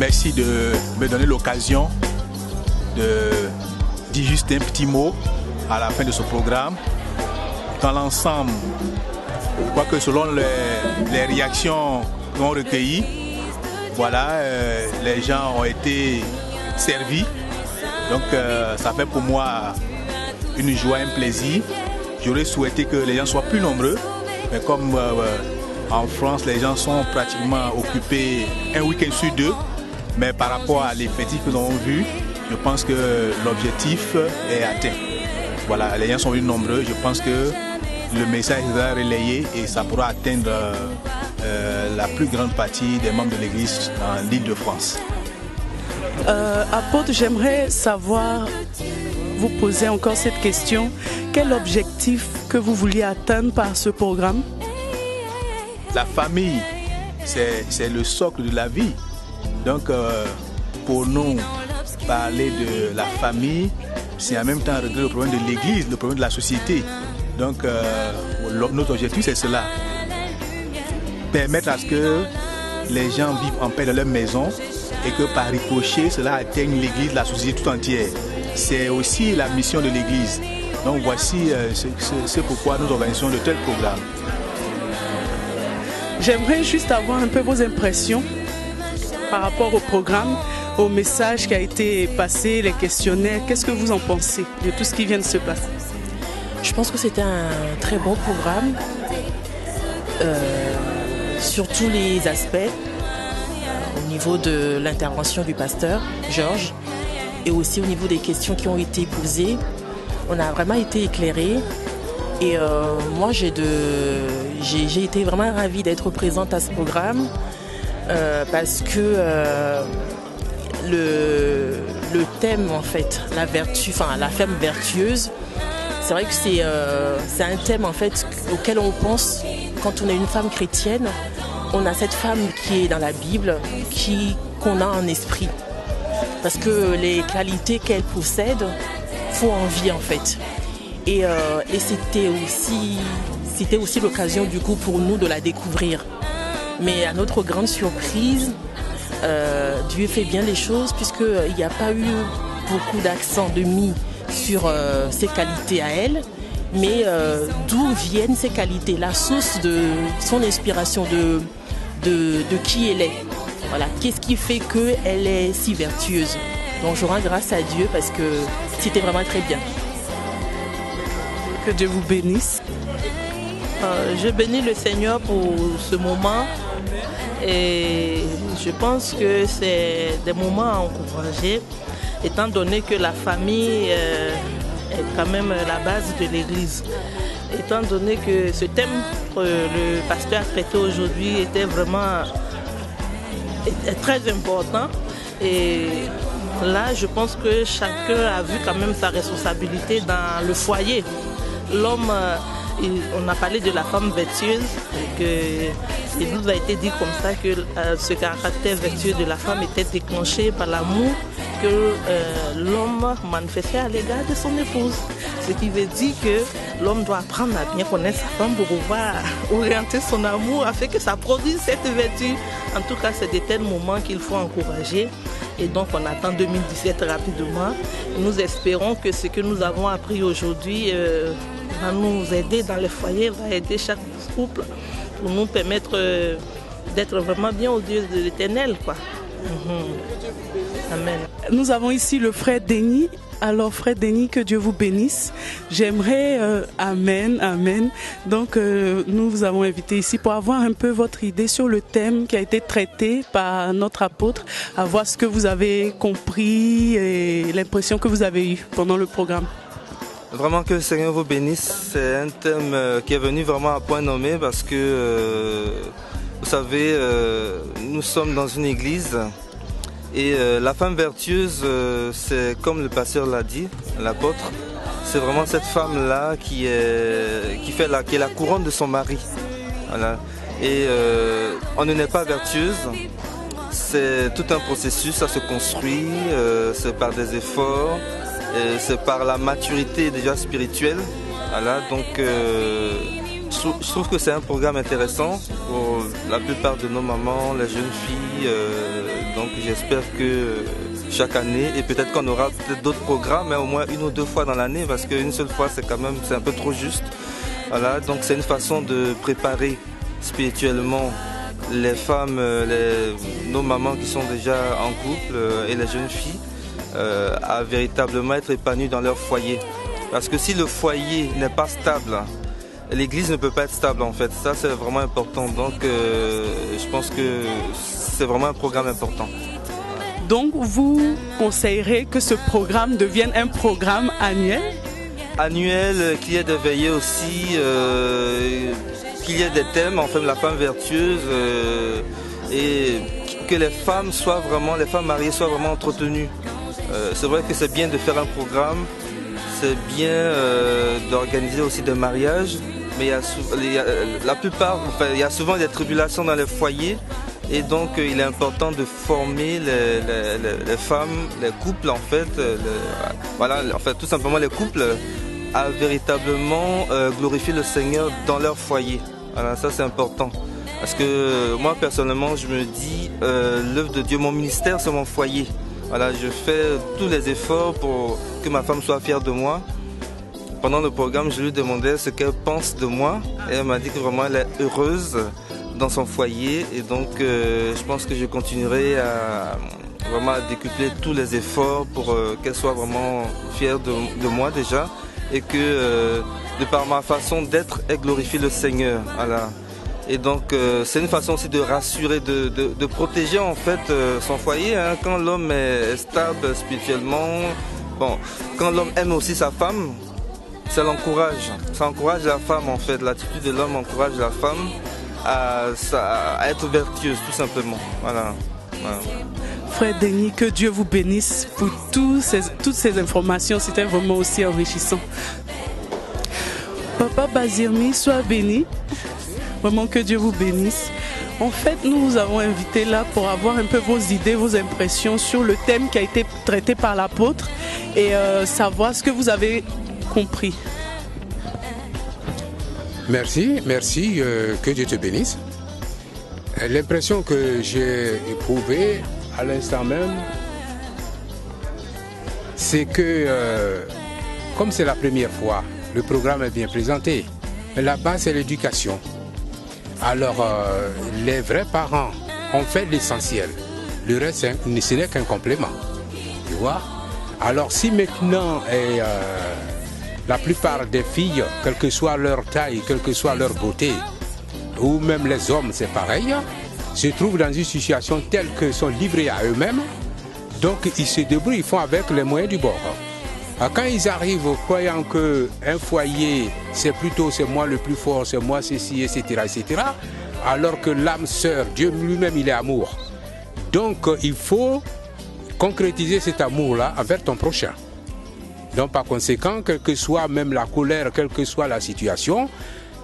remercie de me donner l'occasion de dire juste un petit mot à la fin de ce programme. Dans l'ensemble, je crois que selon les réactions qu'on recueillies, voilà, les gens ont été servis. Donc ça fait pour moi une joie, un plaisir. J'aurais souhaité que les gens soient plus nombreux, mais comme en France, les gens sont pratiquement occupés un week-end sur deux. Mais par rapport à l'effectif que nous avons vu, je pense que l'objectif est atteint. Voilà, les gens sont venus nombreux. Je pense que le message sera relayé et ça pourra atteindre la plus grande partie des membres de l'Église dans l'Île-de-France. Apôtre, j'aimerais savoir, vous poser encore cette question. Quel objectif que vous vouliez atteindre par ce programme? La famille, c'est le socle de la vie. Donc, pour nous, parler de la famille, c'est en même temps régler le problème de l'Église, le problème de la société. Donc, notre objectif, c'est cela. Permettre à ce que les gens vivent en paix dans leur maison et que par ricochet, cela atteigne l'Église, la société tout entière. C'est aussi la mission de l'Église. Donc, voici c'est pourquoi nous organisons de tels programmes. J'aimerais juste avoir un peu vos impressions par rapport au programme, au message qui a été passé, les questionnaires. Qu'est-ce que vous en pensez de tout ce qui vient de se passer? Je pense que c'était un très bon programme sur tous les aspects, au niveau de l'intervention du pasteur Georges et aussi au niveau des questions qui ont été posées. On a vraiment été éclairés et moi j'ai été vraiment ravie d'être présente à ce programme parce que le thème en fait, la vertu, enfin la femme vertueuse, c'est vrai que c'est un thème en fait auquel on pense quand on est une femme chrétienne. On a cette femme qui est dans la Bible, qu'on a en esprit. Parce que les qualités qu'elle possède font envie en fait. Et c'était aussi l'occasion du coup pour nous de la découvrir. Mais à notre grande surprise, Dieu fait bien les choses puisqu'il n'y a pas eu beaucoup d'accent de mis sur ses qualités à elle, mais d'où viennent ces qualités, la source de son inspiration, de qui elle est. Voilà, qu'est-ce qui fait qu'elle est si vertueuse. Donc je rends grâce à Dieu parce que c'était vraiment très bien. Que Dieu vous bénisse. Je bénis le Seigneur pour ce moment et je pense que c'est des moments à encourager étant donné que la famille est quand même la base de l'Église. Étant donné que ce thème que le pasteur a traité aujourd'hui était vraiment très important et là je pense que chacun a vu quand même sa responsabilité dans le foyer. L'homme, on a parlé de la femme vertueuse et il nous a été dit comme ça que ce caractère vertueux de la femme était déclenché par l'amour que l'homme manifestait à l'égard de son épouse. Ce qui veut dire que l'homme doit apprendre à bien connaître sa femme pour pouvoir orienter son amour afin que ça produise cette vertu. En tout cas, c'est de tels moments qu'il faut encourager. Et donc, on attend 2017 rapidement. Nous espérons que ce que nous avons appris aujourd'hui va nous aider dans les foyers, va aider chaque couple pour nous permettre d'être vraiment bien au Dieu de l'Éternel, quoi. Amen. Nous avons ici le frère Denis. Alors frère Denis, que Dieu vous bénisse. J'aimerais, amen. Donc nous vous avons invité ici pour avoir un peu votre idée sur le thème qui a été traité par notre apôtre, à voir ce que vous avez compris et l'impression que vous avez eue pendant le programme. Vraiment que le Seigneur vous bénisse. C'est un thème qui est venu vraiment à point nommé parce que vous savez, nous sommes dans une église. Et la femme vertueuse, c'est comme le pasteur l'a dit, l'apôtre, c'est vraiment cette femme-là qui est la couronne de son mari. Voilà. Et on ne naît pas vertueuse, c'est tout un processus, ça se construit, c'est par des efforts, c'est par la maturité déjà spirituelle. Voilà. Donc je trouve que c'est un programme intéressant pour la plupart de nos mamans, les jeunes filles. Donc j'espère que chaque année, et peut-être qu'on aura peut-être d'autres programmes, mais au moins 1 ou 2 fois dans l'année, parce qu'une seule fois c'est un peu trop juste. Voilà, donc c'est une façon de préparer spirituellement les femmes, nos mamans qui sont déjà en couple et les jeunes filles à véritablement être épanouies dans leur foyer. Parce que si le foyer n'est pas stable, l'église ne peut pas être stable en fait. Ça c'est vraiment important. Donc je pense que c'est vraiment un programme important. Donc vous conseillerez que ce programme devienne un programme annuel? Annuel, qu'il y ait des veillées aussi, qu'il y ait des thèmes, enfin la femme vertueuse, et que les femmes mariées soient vraiment entretenues. C'est vrai que c'est bien de faire un programme, c'est bien d'organiser aussi des mariages, mais il y a souvent des tribulations dans les foyers, et donc il est important de former les femmes, les couples en fait, tout simplement les couples, à véritablement glorifier le Seigneur dans leur foyer. Voilà, ça c'est important. Parce que moi personnellement je me dis, l'œuvre de Dieu, mon ministère c'est mon foyer. Voilà, je fais tous les efforts pour que ma femme soit fière de moi. Pendant le programme, je lui demandais ce qu'elle pense de moi et elle m'a dit que vraiment elle est heureuse dans son foyer, et donc je pense que je continuerai à décupler tous les efforts pour qu'elle soit vraiment fière de moi déjà, et que de par ma façon d'être, elle glorifie le Seigneur. Voilà. Et donc c'est une façon aussi de rassurer, de protéger en fait son foyer, hein. Quand l'homme est stable spirituellement, quand l'homme aime aussi sa femme, ça l'encourage. Ça encourage la femme en fait. L'attitude de l'homme encourage la femme à être vertueuse tout simplement. Voilà. Frère Denis, que Dieu vous bénisse pour toutes ces informations. C'était vraiment aussi enrichissant. Papa Bazirmi, sois béni. Vraiment que Dieu vous bénisse. En fait, nous vous avons invité là pour avoir un peu vos idées, vos impressions sur le thème qui a été traité par l'apôtre et savoir ce que vous avez compris. Merci, que Dieu te bénisse. L'impression que j'ai éprouvée à l'instant même, c'est que comme c'est la première fois, le programme est bien présenté. Mais la base, c'est l'éducation. Alors, les vrais parents ont fait l'essentiel. Le reste, ce n'est qu'un complément. Tu vois? Alors, si maintenant, la plupart des filles, quelle que soit leur taille, quelle que soit leur beauté, ou même les hommes, c'est pareil, se trouvent dans une situation telle qu'ils sont livrés à eux-mêmes, donc ils se débrouillent, ils font avec les moyens du bord. Quand ils arrivent croyant qu'un foyer, c'est moi le plus fort, c'est moi ceci, etc., etc., alors que l'âme sœur, Dieu lui-même, il est amour. Donc, il faut concrétiser cet amour-là envers ton prochain. Donc, par conséquent, quelle que soit même la colère, quelle que soit la situation,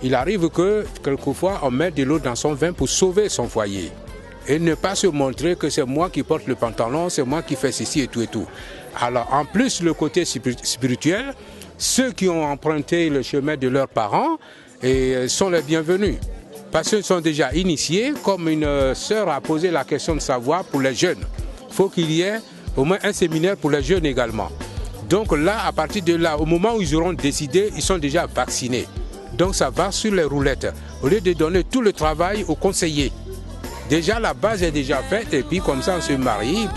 il arrive que, quelquefois, on met de l'eau dans son vin pour sauver son foyer. Et ne pas se montrer que c'est moi qui porte le pantalon, c'est moi qui fais ceci et tout et tout. Alors, en plus, le côté spirituel, ceux qui ont emprunté le chemin de leurs parents sont les bienvenus. Parce qu'ils sont déjà initiés, comme une sœur a posé la question de savoir pour les jeunes. Il faut qu'il y ait au moins un séminaire pour les jeunes également. Donc là, à partir de là, au moment où ils auront décidé, ils sont déjà vaccinés. Donc ça va sur les roulettes. Au lieu de donner tout le travail aux conseillers. Déjà, la base est déjà faite et puis comme ça, on se marie,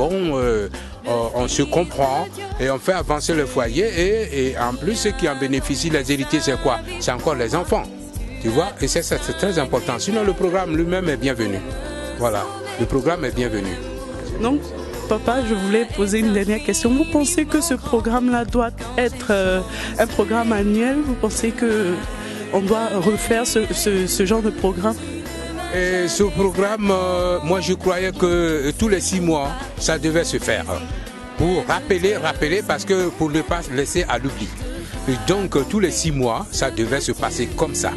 on se comprend et on fait avancer le foyer. Et en plus, ceux qui en bénéficient, les héritiers, c'est quoi? C'est encore les enfants. Tu vois? Et c'est très important. Sinon, le programme lui-même est bienvenu. Voilà, le programme est bienvenu. Donc, papa, je voulais poser une dernière question. Vous pensez que ce programme-là doit être un programme annuel? Vous pensez qu'on doit refaire ce genre de programme? Et ce programme, moi je croyais que tous les 6 mois, ça devait se faire. Pour rappeler, parce que pour ne pas laisser à l'oubli. Et donc tous les 6 mois, ça devait se passer comme ça.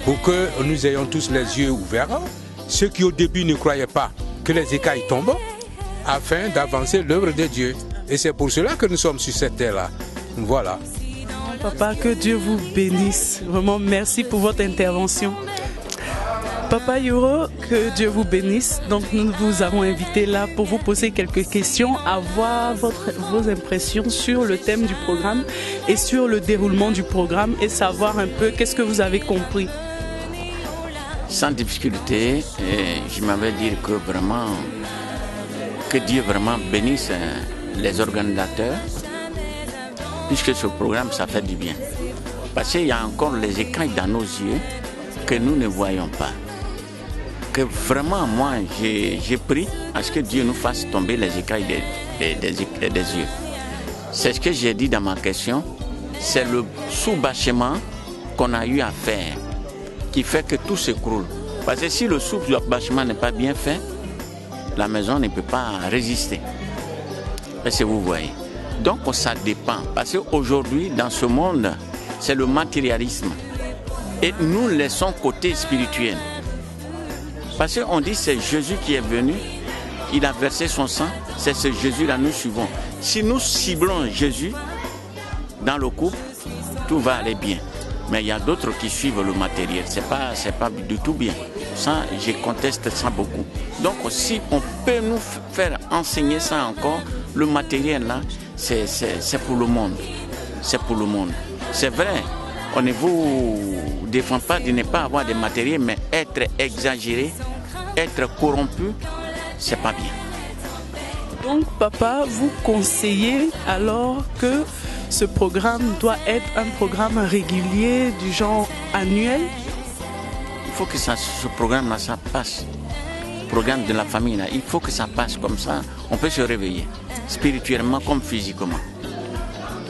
Pour que nous ayons tous les yeux ouverts, ceux qui au début ne croyaient pas que les écailles tombent, afin d'avancer l'œuvre de Dieu. Et c'est pour cela que nous sommes sur cette terre-là. Voilà. Papa, que Dieu vous bénisse. Vraiment, merci pour votre intervention. Papa Yoro, que Dieu vous bénisse. Donc nous vous avons invité là pour vous poser quelques questions, avoir vos impressions sur le thème du programme et sur le déroulement du programme et savoir un peu qu'est-ce que vous avez compris. Sans difficulté, je m'avais dit que Dieu vraiment bénisse les organisateurs, puisque ce programme, ça fait du bien. Parce qu'il y a encore les écailles dans nos yeux que nous ne voyons pas. Que vraiment, moi, j'ai pris à ce que Dieu nous fasse tomber les écailles des yeux. C'est ce que j'ai dit dans ma question. C'est le sous-bâchement qu'on a eu à faire qui fait que tout s'écroule. Parce que si le sous-bâchement n'est pas bien fait, la maison ne peut pas résister. Est-ce que vous voyez? Donc ça dépend. Parce qu'aujourd'hui, dans ce monde, c'est le matérialisme. Et nous laissons côté spirituel. Parce qu'on dit que c'est Jésus qui est venu, il a versé son sang, c'est ce Jésus-là nous suivons. Si nous ciblons Jésus dans le couple, tout va aller bien. Mais il y a d'autres qui suivent le matériel. C'est pas du tout bien. Ça, je conteste ça beaucoup. Donc, si on peut nous faire enseigner ça encore, le matériel là, c'est pour le monde. C'est pour le monde. C'est vrai, on ne vous défend pas de ne pas avoir de matériel, mais être exagéré, être corrompu, c'est pas bien. Donc, papa, vous conseillez alors que ce programme doit être un programme régulier du genre annuel? Il faut que ce programme-là, ça passe. Le programme de la famille, là, il faut que ça passe comme ça. On peut se réveiller, spirituellement comme physiquement.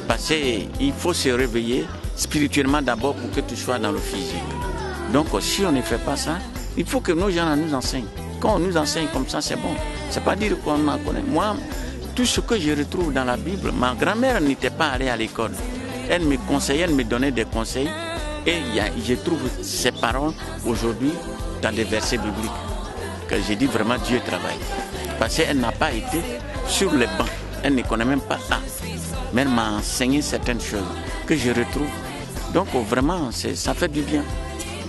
Parce qu'il faut se réveiller spirituellement d'abord pour que tu sois dans le physique. Donc, si on ne fait pas ça, il faut que nos gens nous enseignent. Quand on nous enseigne comme ça, c'est bon. C'est pas dire qu'on en connaît. Moi, tout ce que je retrouve dans la Bible, ma grand-mère n'était pas allée à l'école. Elle me conseillait, elle me donnait des conseils. Et je trouve ces paroles aujourd'hui dans des versets bibliques. Que j'ai dit vraiment Dieu travaille. Parce qu'elle n'a pas été sur les bancs. Elle ne connaît même pas ça. Mais elle m'a enseigné certaines choses que je retrouve. Donc vraiment, ça fait du bien.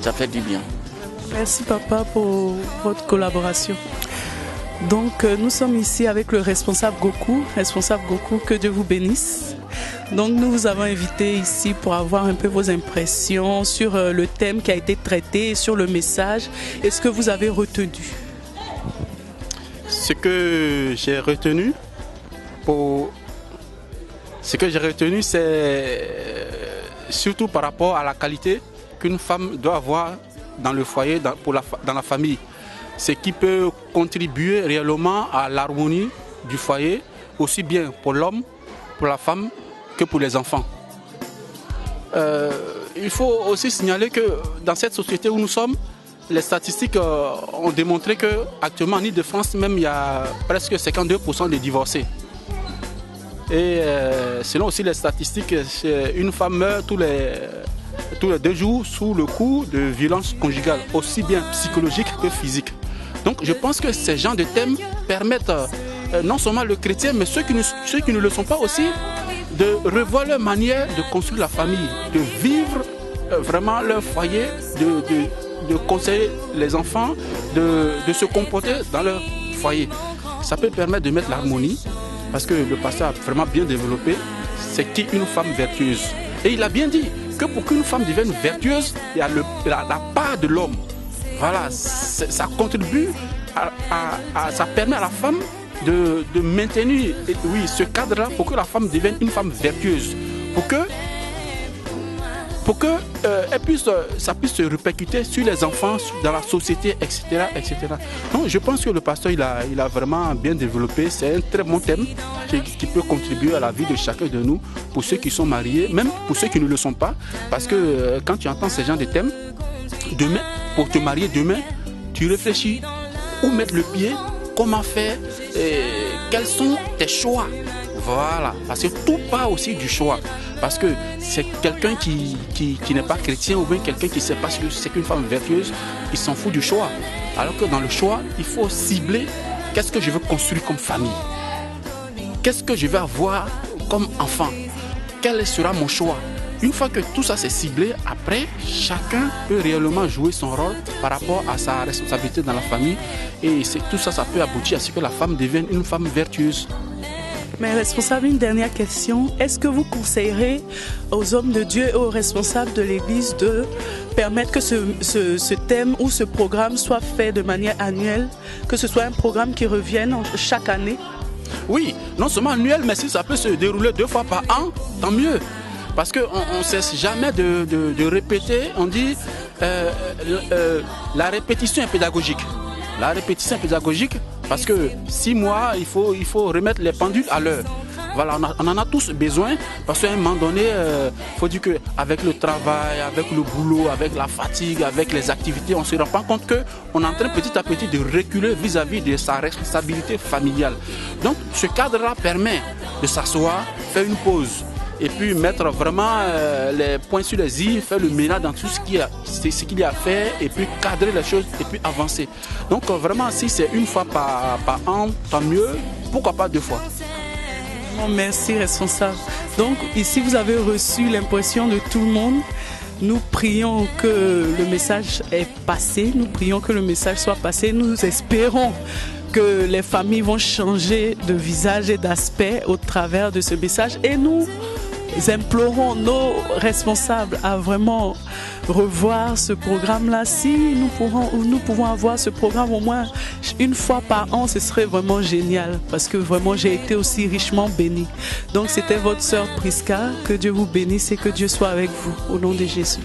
Ça fait du bien. Merci papa pour votre collaboration. Donc nous sommes ici avec le responsable Goku, que Dieu vous bénisse. Donc nous vous avons invité ici pour avoir un peu vos impressions sur le thème qui a été traité et sur le message. Est-ce que vous avez retenu? Ce que j'ai retenu, c'est surtout par rapport à la qualité qu'une femme doit avoir dans le foyer, dans la famille. Ce qui peut contribuer réellement à l'harmonie du foyer, aussi bien pour l'homme, pour la femme, que pour les enfants. Il faut aussi signaler que dans cette société où nous sommes, les statistiques ont démontré qu'actuellement en Île-de-France, même il y a presque 52% de divorcés. Et selon aussi les statistiques, une femme meurt tous les 2 jours sous le coup de violences conjugales, aussi bien psychologiques que physiques. Donc je pense que ces genres de thèmes permettent non seulement le chrétien, mais ceux qui ne le sont pas aussi, de revoir leur manière de construire la famille, de vivre vraiment leur foyer, de conseiller les enfants, de se comporter dans leur foyer. Ça peut permettre de mettre l'harmonie, parce que le pasteur a vraiment bien développé, c'est qui une femme vertueuse. Et il a bien dit que pour qu'une femme devienne vertueuse, il y a la part de l'homme. Voilà, ça contribue, ça permet à la femme de maintenir ce cadre-là pour que la femme devienne une femme vertueuse. Pour que ça puisse se répercuter sur les enfants, dans la société, etc. etc. Donc je pense que le pasteur il a vraiment bien développé. C'est un très bon thème qui peut contribuer à la vie de chacun de nous, pour ceux qui sont mariés, même pour ceux qui ne le sont pas. Parce que quand tu entends ces genres de thèmes, demain, pour te marier demain, tu réfléchis où mettre le pied, comment faire, quels sont tes choix. Voilà, parce que tout part aussi du choix. Parce que c'est quelqu'un qui n'est pas chrétien, ou bien quelqu'un qui ne sait pas ce que c'est qu'une femme vertueuse, il s'en fout du choix. Alors que dans le choix, il faut cibler qu'est-ce que je veux construire comme famille. Qu'est-ce que je vais avoir comme enfant. Quel sera mon choix. une fois que tout ça s'est ciblé, après, chacun peut réellement jouer son rôle par rapport à sa responsabilité dans la famille. Et tout ça, ça peut aboutir à ce que la femme devienne une femme vertueuse. Mais responsable, une dernière question. Est-ce que vous conseillerez aux hommes de Dieu et aux responsables de l'Église de permettre que ce thème ou ce programme soit fait de manière annuelle, que ce soit un programme qui revienne chaque année? Oui, non seulement annuel, mais si ça peut se dérouler 2 fois par an, tant mieux. Parce qu'on ne cesse jamais de répéter. On dit la répétition est pédagogique. La répétition est pédagogique parce que 6 mois, il faut remettre les pendules à l'heure. Voilà, on en a tous besoin parce qu'à un moment donné, il faut dire qu'avec le travail, avec le boulot, avec la fatigue, avec les activités, on ne se rend pas compte qu'on est en train petit à petit de reculer vis-à-vis de sa responsabilité familiale. Donc ce cadre-là permet de s'asseoir, faire une pause et puis mettre vraiment les points sur les i, faire le ménage dans tout ce qu'il y a à faire et puis cadrer les choses et puis avancer. Donc vraiment, si c'est une fois par an, tant mieux, pourquoi pas 2 fois. Merci, responsable. Donc ici, vous avez reçu l'impression de tout le monde. Nous prions que le message est passé, nous prions que le message soit passé, nous espérons que les familles vont changer de visage et d'aspect au travers de ce message et nous implorons nos responsables à vraiment revoir ce programme-là. Si nous pouvons avoir ce programme au moins une fois par an, ce serait vraiment génial parce que vraiment j'ai été aussi richement bénie. Donc c'était votre sœur Prisca, que Dieu vous bénisse et que Dieu soit avec vous au nom de Jésus.